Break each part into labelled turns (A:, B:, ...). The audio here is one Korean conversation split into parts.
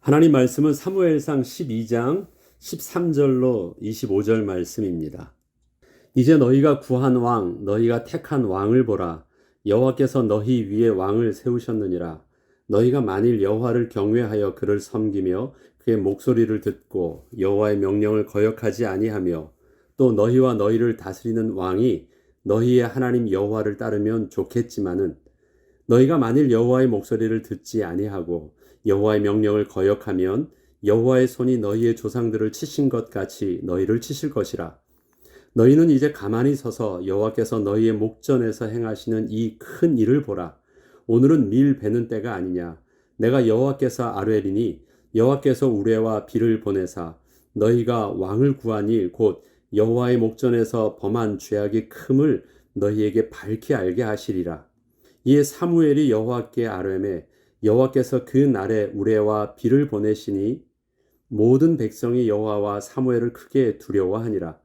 A: 하나님 말씀은 사무엘상 12장 13절로 25절 말씀입니다. 이제 너희가 구한 왕, 너희가 택한 왕을 보라. 여호와께서 너희 위에 왕을 세우셨느니라. 너희가 만일 여호와를 경외하여 그를 섬기며 그의 목소리를 듣고 여호와의 명령을 거역하지 아니하며 또 너희와 너희를 다스리는 왕이 너희의 하나님 여호와를 따르면 좋겠지만은 너희가 만일 여호와의 목소리를 듣지 아니하고 여호와의 명령을 거역하면 여호와의 손이 너희의 조상들을 치신 것 같이 너희를 치실 것이라. 너희는 이제 가만히 서서 여호와께서 너희의 목전에서 행하시는 이 큰 일을 보라. 오늘은 밀 베는 때가 아니냐. 내가 여호와께서 아뢰리니 여호와께서 우레와 비를 보내사 너희가 왕을 구하니 곧 여호와의 목전에서 범한 죄악이 큼을 너희에게 밝히 알게 하시리라. 이에 사무엘이 여호와께 아뢰매 여호와께서 그 날에 우레와 비를 보내시니 모든 백성이 여호와와 사무엘을 크게 두려워하니라.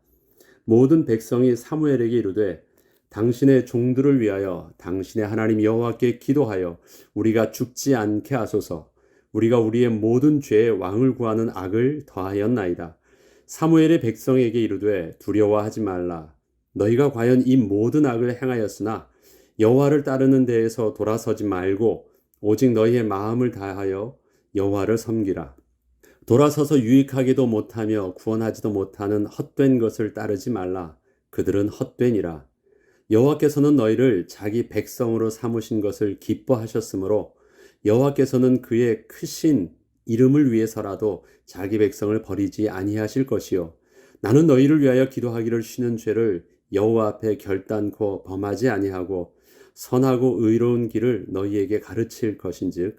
A: 모든 백성이 사무엘에게 이르되 당신의 종들을 위하여 당신의 하나님 여호와께 기도하여 우리가 죽지 않게 하소서. 우리가 우리의 모든 죄에 왕을 구하는 악을 더하였나이다. 사무엘의 백성에게 이르되 두려워하지 말라. 너희가 과연 이 모든 악을 행하였으나 여호와를 따르는 데에서 돌아서지 말고 오직 너희의 마음을 다하여 여호와를 섬기라. 돌아서서 유익하기도 못하며 구원하지도 못하는 헛된 것을 따르지 말라. 그들은 헛되니라. 여호와께서는 너희를 자기 백성으로 삼으신 것을 기뻐하셨으므로 여호와께서는 그의 크신 이름을 위해서라도 자기 백성을 버리지 아니하실 것이요. 나는 너희를 위하여 기도하기를 쉬는 죄를 여호와 앞에 결단코 범하지 아니하고 선하고 의로운 길을 너희에게 가르칠 것인즉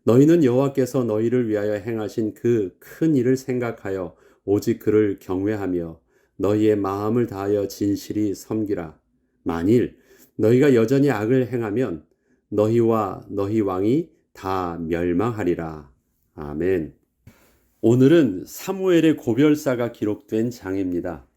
A: 너희는 여호와께서 너희를 위하여 행하신 그 큰 일을 생각하여 오직 그를 경외하며 너희의 마음을 다하여 진실이 섬기라. 만일 너희가 여전히 악을 행하면 너희와 너희 왕이 다 멸망하리라. 아멘. 오늘은 사무엘의 고별사가 기록된 장입니다.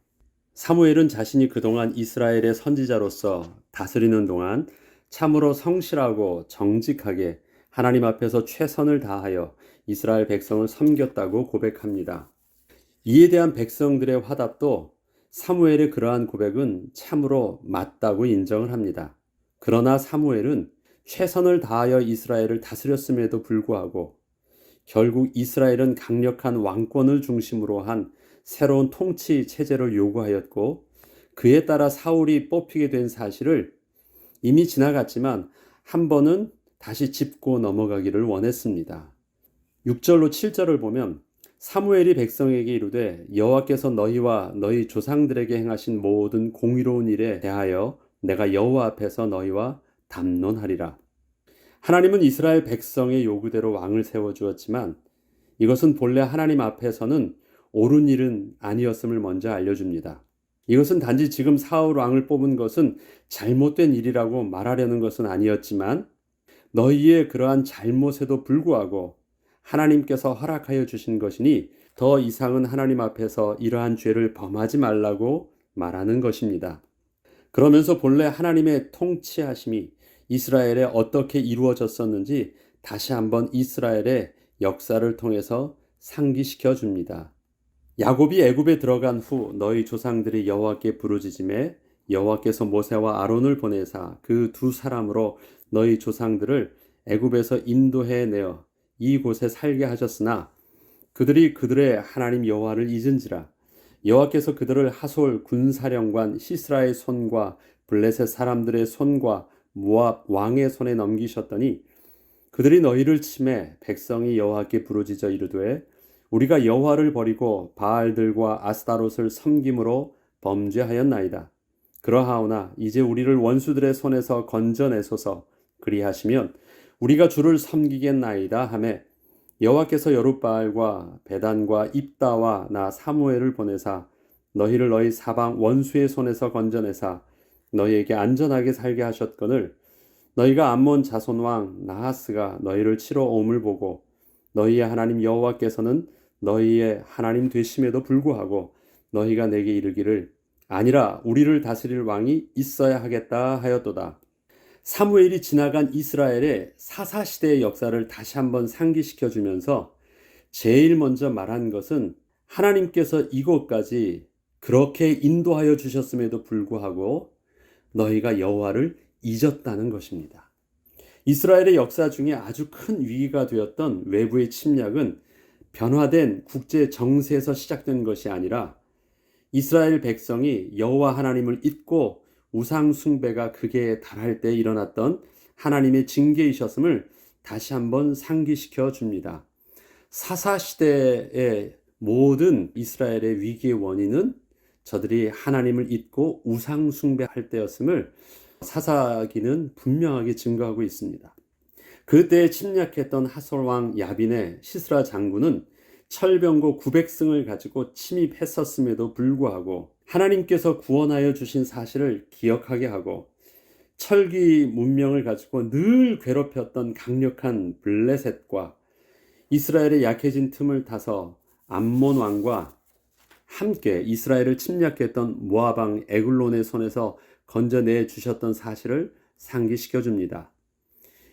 A: 사무엘은 자신이 그동안 이스라엘의 선지자로서 다스리는 동안 참으로 성실하고 정직하게 하나님 앞에서 최선을 다하여 이스라엘 백성을 섬겼다고 고백합니다. 이에 대한 백성들의 화답도 사무엘의 그러한 고백은 참으로 맞다고 인정을 합니다. 그러나 사무엘은 최선을 다하여 이스라엘을 다스렸음에도 불구하고 결국 이스라엘은 강력한 왕권을 중심으로 한 새로운 통치 체제를 요구하였고 그에 따라 사울이 뽑히게 된 사실을 이미 지나갔지만 한 번은 다시 짚고 넘어가기를 원했습니다. 6절로 7절을 보면 사무엘이 백성에게 이르되 여호와께서 너희와 너희 조상들에게 행하신 모든 공의로운 일에 대하여 내가 여호와 앞에서 너희와 담론하리라. 하나님은 이스라엘 백성의 요구대로 왕을 세워주었지만 이것은 본래 하나님 앞에서는 옳은 일은 아니었음을 먼저 알려줍니다. 이것은 단지 지금 사울 왕을 뽑은 것은 잘못된 일이라고 말하려는 것은 아니었지만 너희의 그러한 잘못에도 불구하고 하나님께서 허락하여 주신 것이니 더 이상은 하나님 앞에서 이러한 죄를 범하지 말라고 말하는 것입니다. 그러면서 본래 하나님의 통치하심이 이스라엘에 어떻게 이루어졌었는지 다시 한번 이스라엘의 역사를 통해서 상기시켜 줍니다. 야곱이 애굽에 들어간 후 너희 조상들이 여호와께 부르짖음에 여호와께서 모세와 아론을 보내사 그 두 사람으로 너희 조상들을 애굽에서 인도해 내어 이곳에 살게 하셨으나 그들이 그들의 하나님 여호와를 잊은지라. 여호와께서 그들을 하솔 군사령관 시스라의 손과 블레셋 사람들의 손과 모압 왕의 손에 넘기셨더니 그들이 너희를 치매 백성이 여호와께 부르짖어 이르되 우리가 여호와를 버리고 바알들과 아스타롯을 섬김으로 범죄하였나이다. 그러하오나 이제 우리를 원수들의 손에서 건져내소서. 그리하시면 우리가 주를 섬기겠나이다 하매 여호와께서 여룻바알과 베단과 입다와 나 사무엘을 보내사 너희를 너희 사방 원수의 손에서 건져내사 너희에게 안전하게 살게 하셨거늘 너희가 암몬 자손 왕 나하스가 너희를 치러 옴을 보고 너희의 하나님 여호와께서는 너희의 하나님 되심에도 불구하고 너희가 내게 이르기를 아니라 우리를 다스릴 왕이 있어야 하겠다 하였도다. 사무엘이 지나간 이스라엘의 사사시대의 역사를 다시 한번 상기시켜 주면서 제일 먼저 말한 것은 하나님께서 이곳까지 그렇게 인도하여 주셨음에도 불구하고 너희가 여호와를 잊었다는 것입니다. 이스라엘의 역사 중에 아주 큰 위기가 되었던 외부의 침략은 변화된 국제 정세에서 시작된 것이 아니라 이스라엘 백성이 여호와 하나님을 잊고 우상 숭배가 극에 달할 때 일어났던 하나님의 징계이셨음을 다시 한번 상기시켜 줍니다. 사사시대의 모든 이스라엘의 위기의 원인은 저들이 하나님을 잊고 우상 숭배할 때였음을 사사기는 분명하게 증거하고 있습니다. 그때 침략했던 하솔왕 야빈의 시스라 장군은 철병고 900승을 가지고 침입했었음에도 불구하고 하나님께서 구원하여 주신 사실을 기억하게 하고 철기 문명을 가지고 늘 괴롭혔던 강력한 블레셋과 이스라엘의 약해진 틈을 타서 암몬 왕과 함께 이스라엘을 침략했던 모압왕 에글론의 손에서 건져내 주셨던 사실을 상기시켜 줍니다.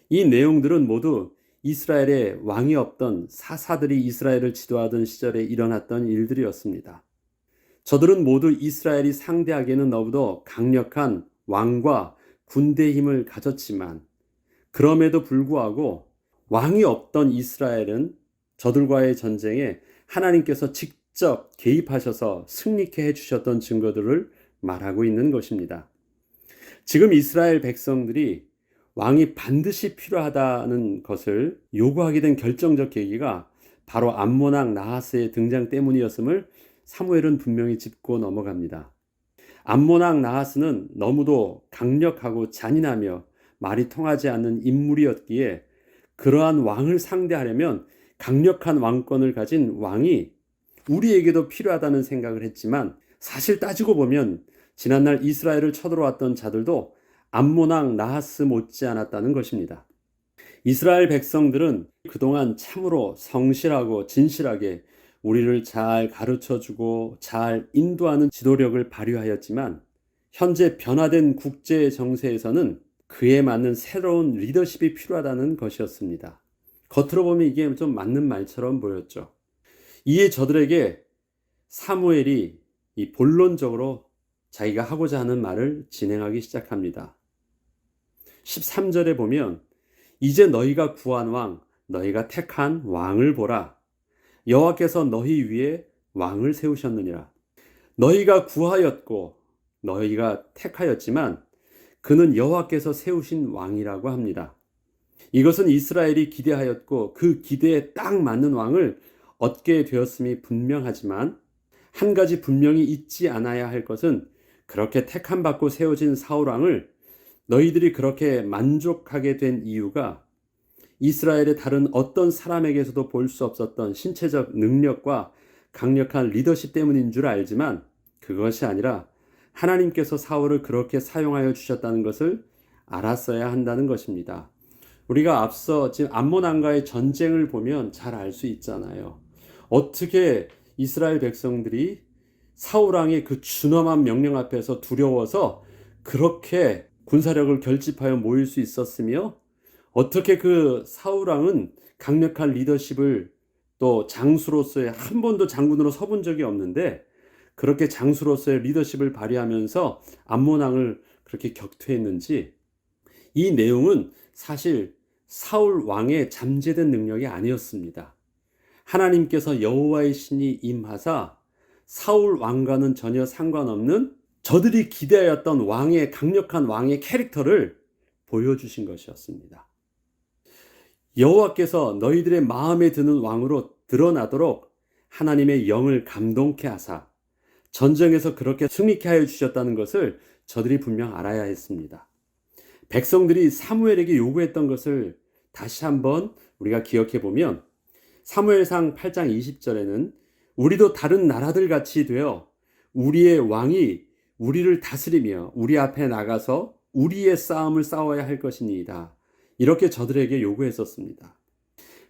A: 이 내용들은 모두 이스라엘에 왕이 없던 사사들이 이스라엘을 지도하던 시절에 일어났던 일들이었습니다. 저들은 모두 이스라엘이 상대하기에는 너무도 강력한 왕과 군대의 힘을 가졌지만 그럼에도 불구하고 왕이 없던 이스라엘은 저들과의 전쟁에 하나님께서 직접 개입하셔서 승리케 해주셨던 증거들을 말하고 있는 것입니다. 지금 이스라엘 백성들이 왕이 반드시 필요하다는 것을 요구하게 된 결정적 계기가 바로 암몬왕 나하스의 등장 때문이었음을 사무엘은 분명히 짚고 넘어갑니다. 암몬왕 나하스는 너무도 강력하고 잔인하며 말이 통하지 않는 인물이었기에 그러한 왕을 상대하려면 강력한 왕권을 가진 왕이 우리에게도 필요하다는 생각을 했지만 사실 따지고 보면 지난날 이스라엘을 쳐들어왔던 자들도 암몬왕 나하스 못지 않았다는 것입니다. 이스라엘 백성들은 그동안 참으로 성실하고 진실하게 우리를 잘 가르쳐주고 잘 인도하는 지도력을 발휘하였지만 현재 변화된 국제 정세에서는 그에 맞는 새로운 리더십이 필요하다는 것이었습니다. 겉으로 보면 이게 좀 맞는 말처럼 보였죠. 이에 저들에게 사무엘이 이 본론적으로 자기가 하고자 하는 말을 진행하기 시작합니다. 13절에 보면 이제 너희가 구한 왕, 너희가 택한 왕을 보라. 여호와께서 너희 위에 왕을 세우셨느니라. 너희가 구하였고 너희가 택하였지만 그는 여호와께서 세우신 왕이라고 합니다. 이것은 이스라엘이 기대하였고 그 기대에 딱 맞는 왕을 얻게 되었음이 분명하지만 한 가지 분명히 잊지 않아야 할 것은 그렇게 택함 받고 세워진 사울 왕을 너희들이 그렇게 만족하게 된 이유가 이스라엘의 다른 어떤 사람에게서도 볼 수 없었던 신체적 능력과 강력한 리더십 때문인 줄 알지만 그것이 아니라 하나님께서 사울을 그렇게 사용하여 주셨다는 것을 알았어야 한다는 것입니다. 우리가 앞서 지금 암몬 왕과의 전쟁을 보면 잘 알 수 있잖아요. 어떻게 이스라엘 백성들이 사울 왕의 그 준엄한 명령 앞에서 두려워서 그렇게 군사력을 결집하여 모일 수 있었으며 어떻게 그 사울 왕은 강력한 리더십을 또 장수로서의 한 번도 장군으로 서본 적이 없는데 그렇게 장수로서의 리더십을 발휘하면서 암몬 왕을 그렇게 격퇴했는지 이 내용은 사실 사울 왕의 잠재된 능력이 아니었습니다. 하나님께서 여호와의 신이 임하사 사울 왕과는 전혀 상관없는 저들이 기대하였던 왕의 강력한 왕의 캐릭터를 보여주신 것이었습니다. 여호와께서 너희들의 마음에 드는 왕으로 드러나도록 하나님의 영을 감동케 하사 전쟁에서 그렇게 승리케 하여 주셨다는 것을 저들이 분명 알아야 했습니다. 백성들이 사무엘에게 요구했던 것을 다시 한번 우리가 기억해 보면 사무엘상 8장 20절에는 우리도 다른 나라들 같이 되어 우리의 왕이 우리를 다스리며 우리 앞에 나가서 우리의 싸움을 싸워야 할 것이니이다. 이렇게 저들에게 요구했었습니다.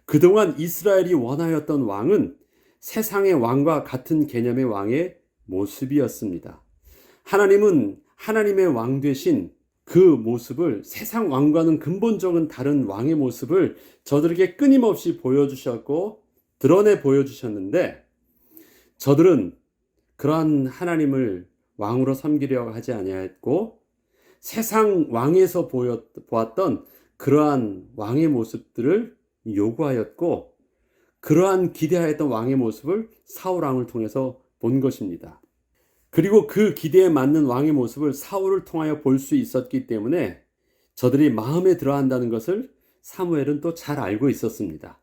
A: 그동안 이스라엘이 원하였던 왕은 세상의 왕과 같은 개념의 왕의 모습이었습니다. 하나님은 하나님의 왕 되신 그 모습을 세상 왕과는 근본적인 다른 왕의 모습을 저들에게 끊임없이 보여주셨고 드러내 보여주셨는데 저들은 그러한 하나님을 왕으로 섬기려고 하지 아니하였고 세상 왕에서 보았던 그러한 왕의 모습들을 요구하였고 그러한 기대하였던 왕의 모습을 사울 왕을 통해서 본 것입니다. 그리고 그 기대에 맞는 왕의 모습을 사울을 통하여 볼 수 있었기 때문에 저들이 마음에 들어한다는 것을 사무엘은 또 잘 알고 있었습니다.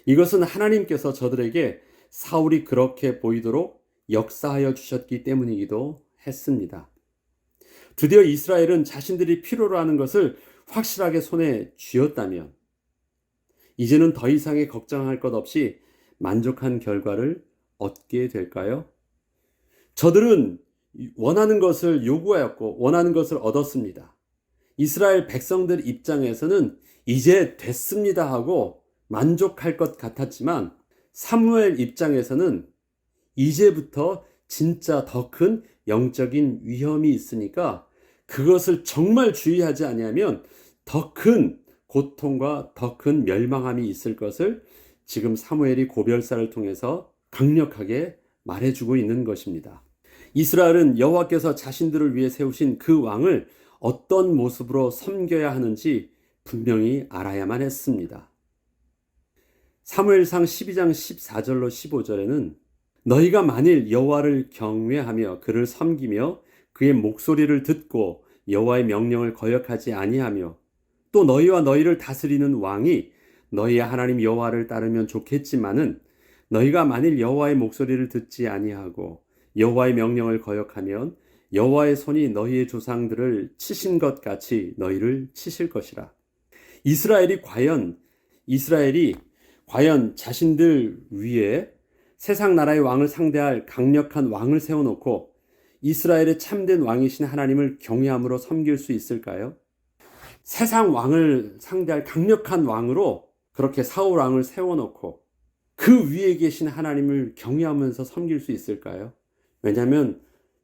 A: 이것은 하나님께서 저들에게 사울이 그렇게 보이도록 역사하여 주셨기 때문이기도 했습니다. 드디어 이스라엘은 자신들이 필요로 하는 것을 확실하게 손에 쥐었다면 이제는 더 이상의 걱정할 것 없이 만족한 결과를 얻게 될까요? 저들은 원하는 것을 요구하였고 원하는 것을 얻었습니다. 이스라엘 백성들 입장에서는 이제 됐습니다 하고 만족할 것 같았지만 사무엘 입장에서는 이제부터 진짜 더 큰 영적인 위험이 있으니까 그것을 정말 주의하지 아니하면 더 큰 고통과 더 큰 멸망함이 있을 것을 지금 사무엘이 고별사를 통해서 강력하게 말해주고 있는 것입니다. 이스라엘은 여호와께서 자신들을 위해 세우신 그 왕을 어떤 모습으로 섬겨야 하는지 분명히 알아야만 했습니다. 사무엘상 12장 14절로 15절에는 너희가 만일 여호와를 경외하며 그를 섬기며 그의 목소리를 듣고 여호와의 명령을 거역하지 아니하며 또 너희와 너희를 다스리는 왕이 너희의 하나님 여호와를 따르면 좋겠지만은 너희가 만일 여호와의 목소리를 듣지 아니하고 여호와의 명령을 거역하면 여호와의 손이 너희의 조상들을 치신 것 같이 너희를 치실 것이라. 이스라엘이 과연 자신들 위에 세상 나라의 왕을 상대할 강력한 왕을 세워놓고 이스라엘의 참된 왕이신 하나님을 경외함으로 섬길 수 있을까요? 세상 왕을 상대할 강력한 왕으로 그렇게 사울 왕을 세워놓고 그 위에 계신 하나님을 경외하면서 섬길 수 있을까요? 왜냐하면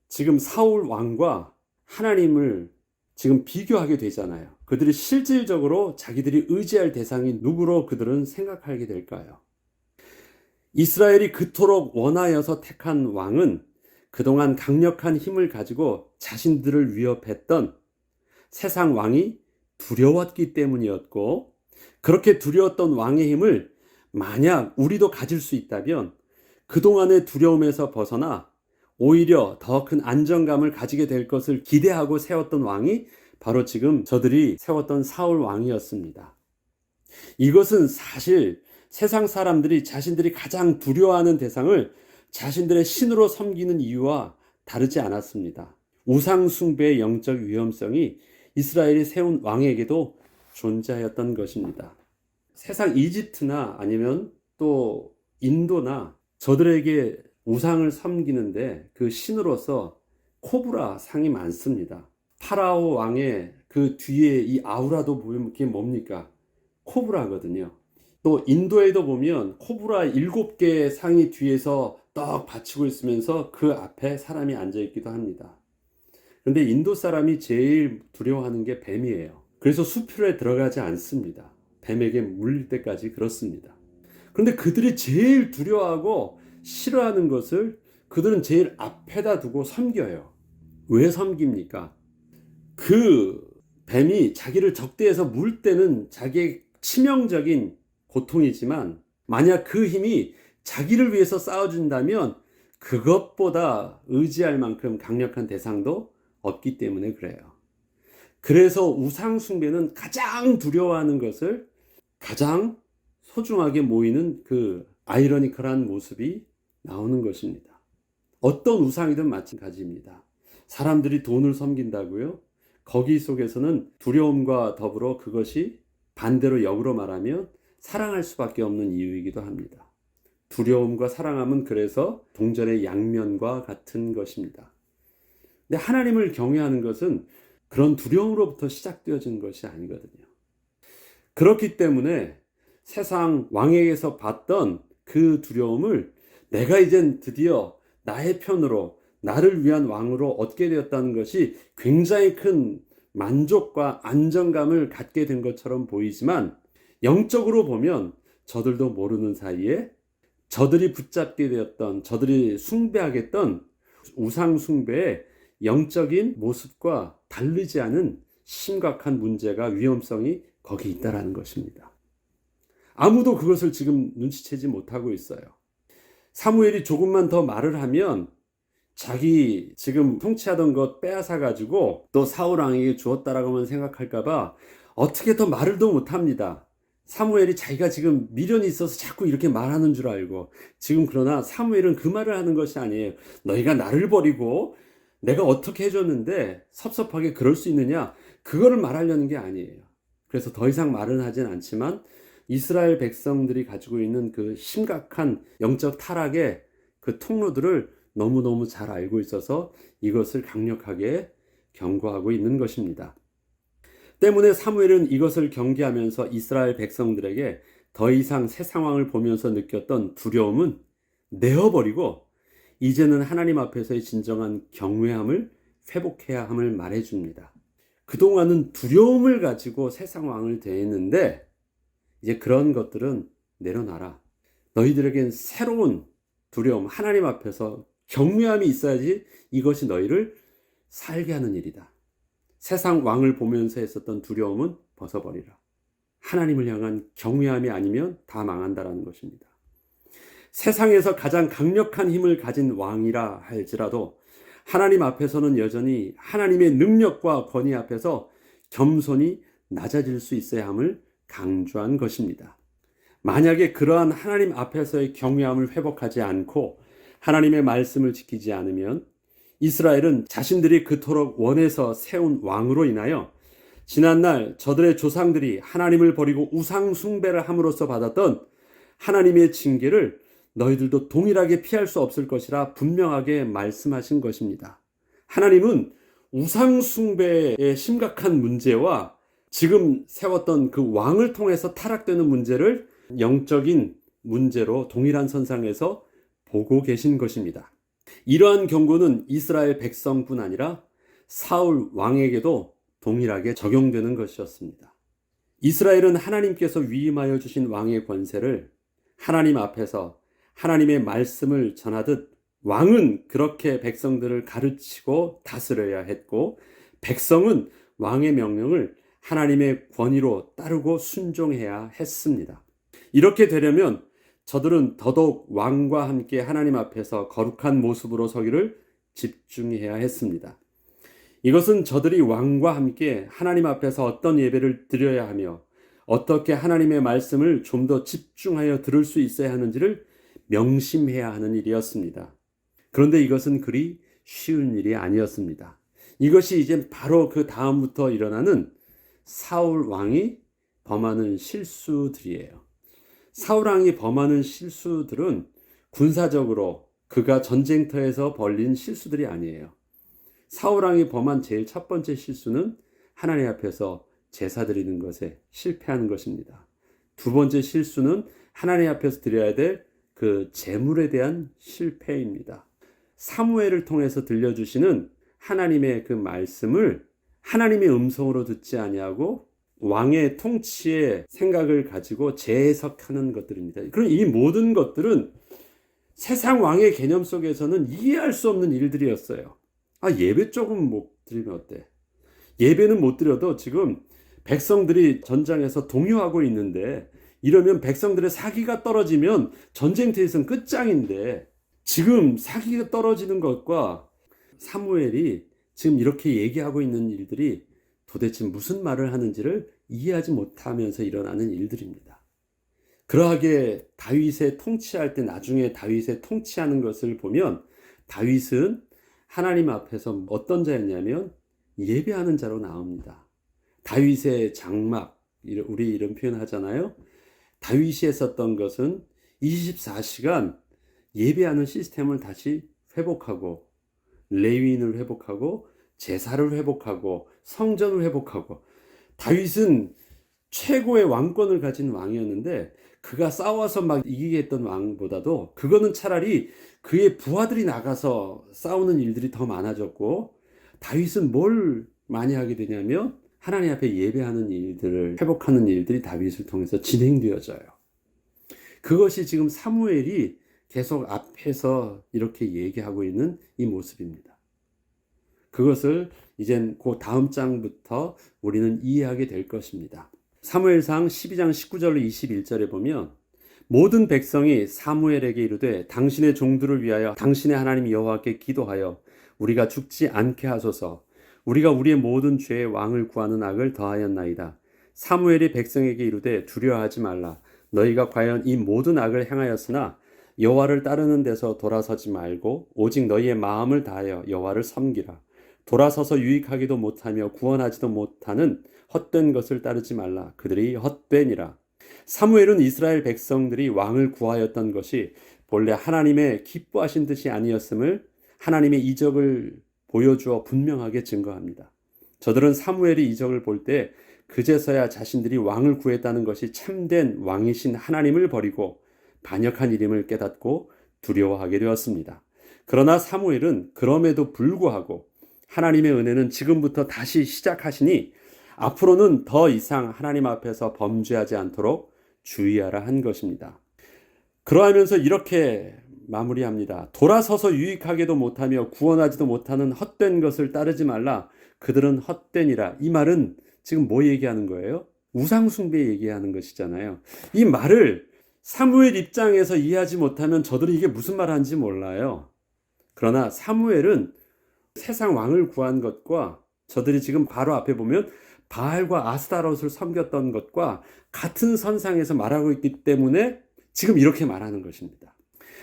A: 지금 사울 왕과 하나님을 지금 비교하게 되잖아요. 그들이 실질적으로 자기들이 의지할 대상이 누구로 그들은 생각하게 될까요? 이스라엘이 그토록 원하여서 택한 왕은 그동안 강력한 힘을 가지고 자신들을 위협했던 세상 왕이 두려웠기 때문이었고 그렇게 두려웠던 왕의 힘을 만약 우리도 가질 수 있다면 그동안의 두려움에서 벗어나 오히려 더 큰 안정감을 가지게 될 것을 기대하고 세웠던 왕이 바로 지금 저들이 세웠던 사울 왕이었습니다. 이것은 사실 세상 사람들이 자신들이 가장 두려워하는 대상을 자신들의 신으로 섬기는 이유와 다르지 않았습니다. 우상 숭배의 영적 위험성이 이스라엘이 세운 왕에게도 존재하였던 것입니다. 세상 이집트나 아니면 또 인도나 저들에게 우상을 섬기는데 그 신으로서 코브라 상이 많습니다. 파라오 왕의 그 뒤에 이 아우라도 보면 그게 뭡니까? 코브라거든요. 또 인도에도 보면 코브라 7개의 상이 뒤에서 떡 받치고 있으면서 그 앞에 사람이 앉아 있기도 합니다. 그런데 인도 사람이 제일 두려워하는 게 뱀이에요. 그래서 수풀에 들어가지 않습니다. 뱀에게 물릴 때까지 그렇습니다. 그런데 그들이 제일 두려워하고 싫어하는 것을 그들은 제일 앞에다 두고 섬겨요. 왜 섬깁니까? 그 뱀이 자기를 적대해서 물 때는 자기의 치명적인 고통이지만 만약 그 힘이 자기를 위해서 싸워준다면 그것보다 의지할 만큼 강력한 대상도 없기 때문에 그래요. 그래서 우상 숭배는 가장 두려워하는 것을 가장 소중하게 모이는 그 아이러니컬한 모습이 나오는 것입니다. 어떤 우상이든 마찬가지입니다. 사람들이 돈을 섬긴다고요? 거기 속에서는 두려움과 더불어 그것이 반대로 역으로 말하면 사랑할 수밖에 없는 이유이기도 합니다. 두려움과 사랑함은 그래서 동전의 양면과 같은 것입니다. 근데 하나님을 경외하는 것은 그런 두려움으로부터 시작되어진 것이 아니거든요. 그렇기 때문에 세상 왕에게서 봤던 그 두려움을 내가 이젠 드디어 나의 편으로 나를 위한 왕으로 얻게 되었다는 것이 굉장히 큰 만족과 안정감을 갖게 된 것처럼 보이지만 영적으로 보면 저들도 모르는 사이에 저들이 붙잡게 되었던, 저들이 숭배하겠던 우상 숭배의 영적인 모습과 다르지 않은 심각한 문제가, 위험성이 거기 있다라는 것입니다. 아무도 그것을 지금 눈치채지 못하고 있어요. 사무엘이 조금만 더 말을 하면 자기 지금 통치하던 것 빼앗아 가지고 또 사울 왕에게 주었다라고만 생각할까봐 어떻게 더 말을도 못합니다. 사무엘이 자기가 지금 미련이 있어서 자꾸 이렇게 말하는 줄 알고, 지금 그러나 사무엘은 그 말을 하는 것이 아니에요. 너희가 나를 버리고 내가 어떻게 해줬는데 섭섭하게 그럴 수 있느냐, 그거를 말하려는 게 아니에요. 그래서 더 이상 말은 하진 않지만 이스라엘 백성들이 가지고 있는 그 심각한 영적 타락의 그 통로들을 너무너무 잘 알고 있어서 이것을 강력하게 경고하고 있는 것입니다. 때문에 사무엘은 이것을 경계하면서 이스라엘 백성들에게 더 이상 새 상황을 보면서 느꼈던 두려움은 내어버리고 이제는 하나님 앞에서의 진정한 경외함을 회복해야 함을 말해줍니다. 그동안은 두려움을 가지고 새 상황을 대했는데 이제 그런 것들은 내려놔라. 너희들에겐 새로운 두려움, 하나님 앞에서 경외함이 있어야지 이것이 너희를 살게 하는 일이다. 세상 왕을 보면서 했었던 두려움은 벗어버리라. 하나님을 향한 경외함이 아니면 다 망한다라는 것입니다. 세상에서 가장 강력한 힘을 가진 왕이라 할지라도 하나님 앞에서는 여전히 하나님의 능력과 권위 앞에서 겸손히 낮아질 수 있어야 함을 강조한 것입니다. 만약에 그러한 하나님 앞에서의 경외함을 회복하지 않고 하나님의 말씀을 지키지 않으면 이스라엘은 자신들이 그토록 원해서 세운 왕으로 인하여 지난날 저들의 조상들이 하나님을 버리고 우상 숭배를 함으로써 받았던 하나님의 징계를 너희들도 동일하게 피할 수 없을 것이라 분명하게 말씀하신 것입니다. 하나님은 우상 숭배의 심각한 문제와 지금 세웠던 그 왕을 통해서 타락되는 문제를 영적인 문제로 동일한 선상에서 보고 계신 것입니다. 이러한 경고는 이스라엘 백성뿐 아니라 사울 왕에게도 동일하게 적용되는 것이었습니다. 이스라엘은 하나님께서 위임하여 주신 왕의 권세를 하나님 앞에서 하나님의 말씀을 전하듯 왕은 그렇게 백성들을 가르치고 다스려야 했고, 백성은 왕의 명령을 하나님의 권위로 따르고 순종해야 했습니다. 이렇게 되려면 저들은 더더욱 왕과 함께 하나님 앞에서 거룩한 모습으로 서기를 집중해야 했습니다. 이것은 저들이 왕과 함께 하나님 앞에서 어떤 예배를 드려야 하며 어떻게 하나님의 말씀을 좀 더 집중하여 들을 수 있어야 하는지를 명심해야 하는 일이었습니다. 그런데 이것은 그리 쉬운 일이 아니었습니다. 이것이 이제 바로 그 다음부터 일어나는 사울 왕이 범하는 실수들이에요. 사울 왕이 범하는 실수들은 군사적으로 그가 전쟁터에서 벌린 실수들이 아니에요. 사울 왕이 범한 제일 첫 번째 실수는 하나님 앞에서 제사 드리는 것에 실패하는 것입니다. 두 번째 실수는 하나님 앞에서 드려야 될 그 제물에 대한 실패입니다. 사무엘을 통해서 들려주시는 하나님의 그 말씀을 하나님의 음성으로 듣지 아니하고 왕의 통치의 생각을 가지고 재해석하는 것들입니다. 그럼 이 모든 것들은 세상 왕의 개념 속에서는 이해할 수 없는 일들이었어요. 예배 조금 못 드리면 어때? 예배는 못 드려도 지금 백성들이 전장에서 동요하고 있는데 이러면 백성들의 사기가 떨어지면 전쟁터에서는 끝장인데, 지금 사기가 떨어지는 것과 사무엘이 지금 이렇게 얘기하고 있는 일들이 도대체 무슨 말을 하는지를 이해하지 못하면서 일어나는 일들입니다. 그러하게 다윗의 통치할 때, 나중에 다윗의 통치하는 것을 보면 다윗은 하나님 앞에서 어떤 자였냐면 예배하는 자로 나옵니다. 다윗의 장막, 우리 이런 표현 하잖아요. 다윗이 했었던 것은 24시간 예배하는 시스템을 다시 회복하고, 레위인을 회복하고, 제사를 회복하고, 성전을 회복하고. 다윗은 최고의 왕권을 가진 왕이었는데 그가 싸워서 막 이기게 했던 왕보다도 그거는 차라리 그의 부하들이 나가서 싸우는 일들이 더 많아졌고, 다윗은 뭘 많이 하게 되냐면 하나님 앞에 예배하는 일들을, 회복하는 일들이 다윗을 통해서 진행되어져요. 그것이 지금 사무엘이 계속 앞에서 이렇게 얘기하고 있는 이 모습입니다. 그것을 이젠 그 다음 장부터 우리는 이해하게 될 것입니다. 사무엘상 12장 19절로 21절에 보면 모든 백성이 사무엘에게 이르되 당신의 종들을 위하여 당신의 하나님 여호와께 기도하여 우리가 죽지 않게 하소서. 우리가 우리의 모든 죄의 왕을 구하는 악을 더하였나이다. 사무엘이 백성에게 이르되 두려워하지 말라. 너희가 과연 이 모든 악을 행하였으나 여호와를 따르는 데서 돌아서지 말고 오직 너희의 마음을 다하여 여호와를 섬기라. 돌아서서 유익하기도 못하며 구원하지도 못하는 헛된 것을 따르지 말라. 그들이 헛되니라. 사무엘은 이스라엘 백성들이 왕을 구하였던 것이 본래 하나님의 기뻐하신 뜻이 아니었음을 하나님의 이적을 보여주어 분명하게 증거합니다. 저들은 사무엘이 이적을 볼 때 그제서야 자신들이 왕을 구했다는 것이 참된 왕이신 하나님을 버리고 반역한 일임을 깨닫고 두려워하게 되었습니다. 그러나 사무엘은 그럼에도 불구하고 하나님의 은혜는 지금부터 다시 시작하시니 앞으로는 더 이상 하나님 앞에서 범죄하지 않도록 주의하라 한 것입니다. 그러하면서 이렇게 마무리합니다. 돌아서서 유익하게도 못하며 구원하지도 못하는 헛된 것을 따르지 말라. 그들은 헛되니라. 이 말은 지금 뭐 얘기하는 거예요? 우상숭배 얘기하는 것이잖아요. 이 말을 사무엘 입장에서 이해하지 못하면 저들이 이게 무슨 말 하는지 몰라요. 그러나 사무엘은 세상 왕을 구한 것과 저들이 지금 바로 앞에 보면 바알과 아스타롯을 섬겼던 것과 같은 선상에서 말하고 있기 때문에 지금 이렇게 말하는 것입니다.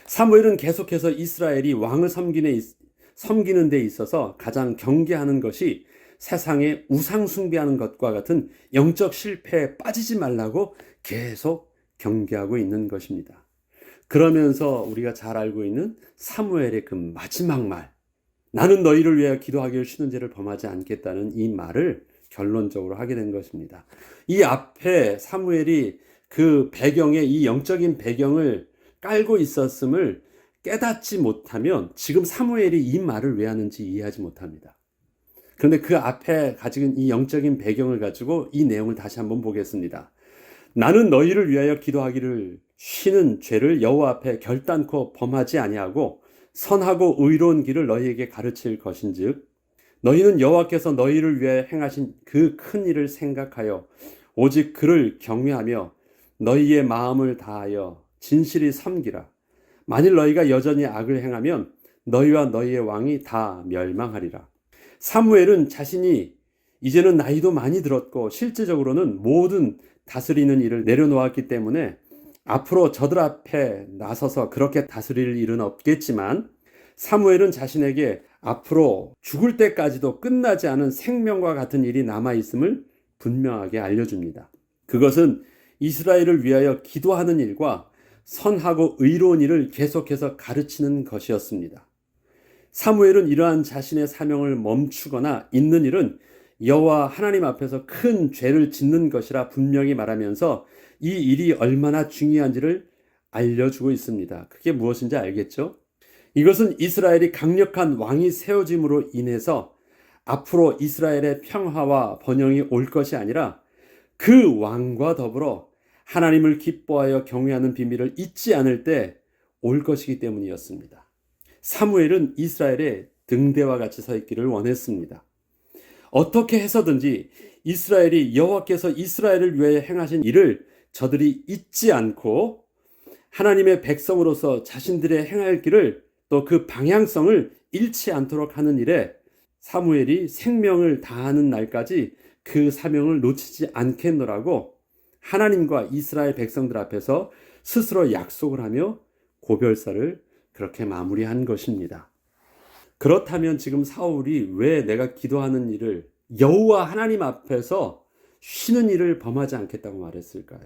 A: 사무엘은 계속해서 이스라엘이 왕을 섬기는 데 있어서 가장 경계하는 것이 세상에 우상 숭배하는 것과 같은 영적 실패에 빠지지 말라고 계속 경계하고 있는 것입니다. 그러면서 우리가 잘 알고 있는 사무엘의 그 마지막 말, 나는 너희를 위하여 기도하기를 쉬는 죄를 범하지 않겠다는 이 말을 결론적으로 하게 된 것입니다. 이 앞에 사무엘이 그 배경에 이 영적인 배경을 깔고 있었음을 깨닫지 못하면 지금 사무엘이 이 말을 왜 하는지 이해하지 못합니다. 그런데 그 앞에 가진 이 영적인 배경을 가지고 이 내용을 다시 한번 보겠습니다. 나는 너희를 위하여 기도하기를 쉬는 죄를 여호와 앞에 결단코 범하지 아니하고 선하고 의로운 길을 너희에게 가르칠 것인즉 너희는 여호와께서 너희를 위하여 행하신 그 큰 일을 생각하여 오직 그를 경외하며 너희의 마음을 다하여 진실이 섬기라. 만일 너희가 여전히 악을 행하면 너희와 너희의 왕이 다 멸망하리라. 사무엘은 자신이 이제는 나이도 많이 들었고 실질적으로는 모든 다스리는 일을 내려놓았기 때문에 앞으로 저들 앞에 나서서 그렇게 다스릴 일은 없겠지만 사무엘은 자신에게 앞으로 죽을 때까지도 끝나지 않은 생명과 같은 일이 남아있음을 분명하게 알려줍니다. 그것은 이스라엘을 위하여 기도하는 일과 선하고 의로운 일을 계속해서 가르치는 것이었습니다. 사무엘은 이러한 자신의 사명을 멈추거나 잇는 일은 여호와 하나님 앞에서 큰 죄를 짓는 것이라 분명히 말하면서 이 일이 얼마나 중요한지를 알려주고 있습니다. 그게 무엇인지 알겠죠? 이것은 이스라엘이 강력한 왕이 세워짐으로 인해서 앞으로 이스라엘의 평화와 번영이 올 것이 아니라 그 왕과 더불어 하나님을 기뻐하여 경외하는 비밀을 잊지 않을 때 올 것이기 때문이었습니다. 사무엘은 이스라엘의 등대와 같이 서 있기를 원했습니다. 어떻게 해서든지 이스라엘이 여호와께서 이스라엘을 위하여 행하신 일을 저들이 잊지 않고 하나님의 백성으로서 자신들의 행할 길을 또 그 방향성을 잃지 않도록 하는 일에 사무엘이 생명을 다하는 날까지 그 사명을 놓치지 않겠노라고 하나님과 이스라엘 백성들 앞에서 스스로 약속을 하며 고별사를 그렇게 마무리한 것입니다. 그렇다면 지금 사울이 왜 내가 기도하는 일을 여호와 하나님 앞에서 쉬는 일을 범하지 않겠다고 말했을까요?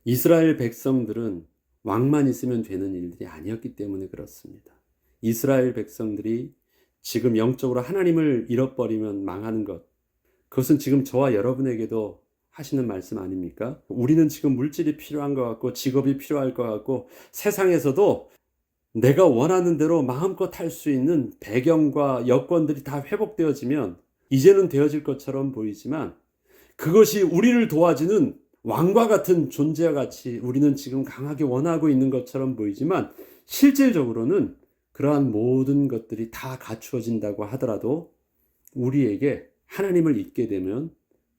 A: 이스라엘 백성들은 왕만 있으면 되는 일들이 아니었기 때문에 그렇습니다. 이스라엘 백성들이 지금 영적으로 하나님을 잃어버리면 망하는 것, 그것은 지금 저와 여러분에게도 하시는 말씀 아닙니까? 우리는 지금 물질이 필요한 것 같고 직업이 필요할 것 같고 세상에서도 내가 원하는 대로 마음껏 할 수 있는 배경과 여건들이 다 회복되어지면 이제는 되어질 것처럼 보이지만 그것이 우리를 도와주는 왕과 같은 존재와 같이 우리는 지금 강하게 원하고 있는 것처럼 보이지만 실질적으로는 그러한 모든 것들이 다 갖추어진다고 하더라도 우리에게 하나님을 잊게 되면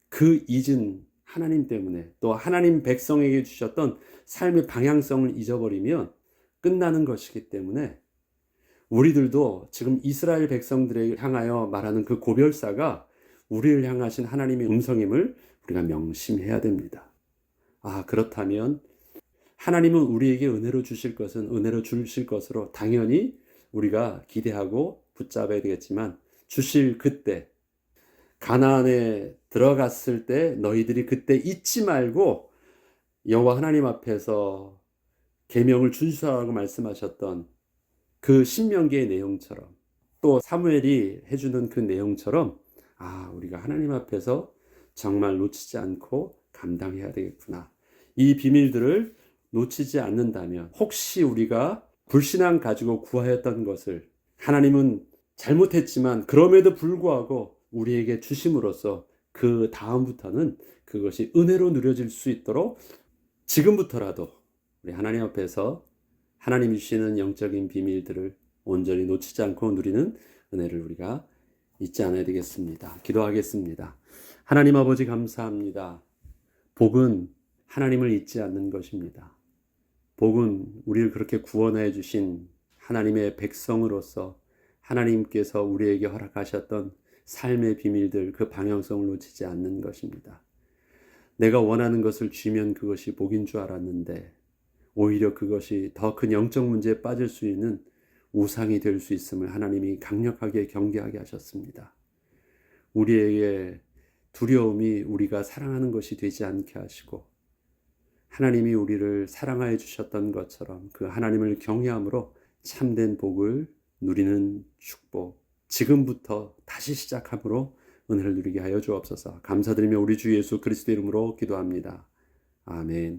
A: 그 잊은 하나님 때문에 또 하나님 백성에게 주셨던 삶의 방향성을 잊어버리면 끝나는 것이기 때문에 우리들도 지금 이스라엘 백성들을 향하여 말하는 그 고별사가 우리를 향하신 하나님의 음성임을 우리가 명심해야 됩니다. 그렇다면 하나님은 우리에게 은혜로 주실 것은 은혜로 주실 것으로 당연히 우리가 기대하고 붙잡아야 되겠지만 주실 그때 가나안에 들어갔을 때 너희들이 그때 잊지 말고 여호와 하나님 앞에서 계명을 준수하라고 말씀하셨던 그 신명기의 내용처럼 또 사무엘이 해주는 그 내용처럼 우리가 하나님 앞에서 정말 놓치지 않고 감당해야 되겠구나. 이 비밀들을 놓치지 않는다면 혹시 우리가 불신앙 가지고 구하였던 것을 하나님은 잘못했지만 그럼에도 불구하고 우리에게 주심으로써 그 다음부터는 그것이 은혜로 누려질 수 있도록 지금부터라도 우리 하나님 앞에서 하나님이 주시는 영적인 비밀들을 온전히 놓치지 않고 누리는 은혜를 우리가 잊지 않아야 되겠습니다. 기도하겠습니다. 하나님 아버지 감사합니다. 복은 하나님을 잊지 않는 것입니다. 복은 우리를 그렇게 구원해 주신 하나님의 백성으로서 하나님께서 우리에게 허락하셨던 삶의 비밀들, 그 방향성을 놓치지 않는 것입니다. 내가 원하는 것을 쥐면 그것이 복인 줄 알았는데 오히려 그것이 더 큰 영적 문제에 빠질 수 있는 우상이 될 수 있음을 하나님이 강력하게 경계하게 하셨습니다. 우리에게 두려움이 우리가 사랑하는 것이 되지 않게 하시고 하나님이 우리를 사랑하여 주셨던 것처럼 그 하나님을 경외함으로 참된 복을 누리는 축복, 지금부터 다시 시작함으로 은혜를 누리게 하여 주옵소서. 감사드리며 우리 주 예수 그리스도 이름으로 기도합니다. 아멘.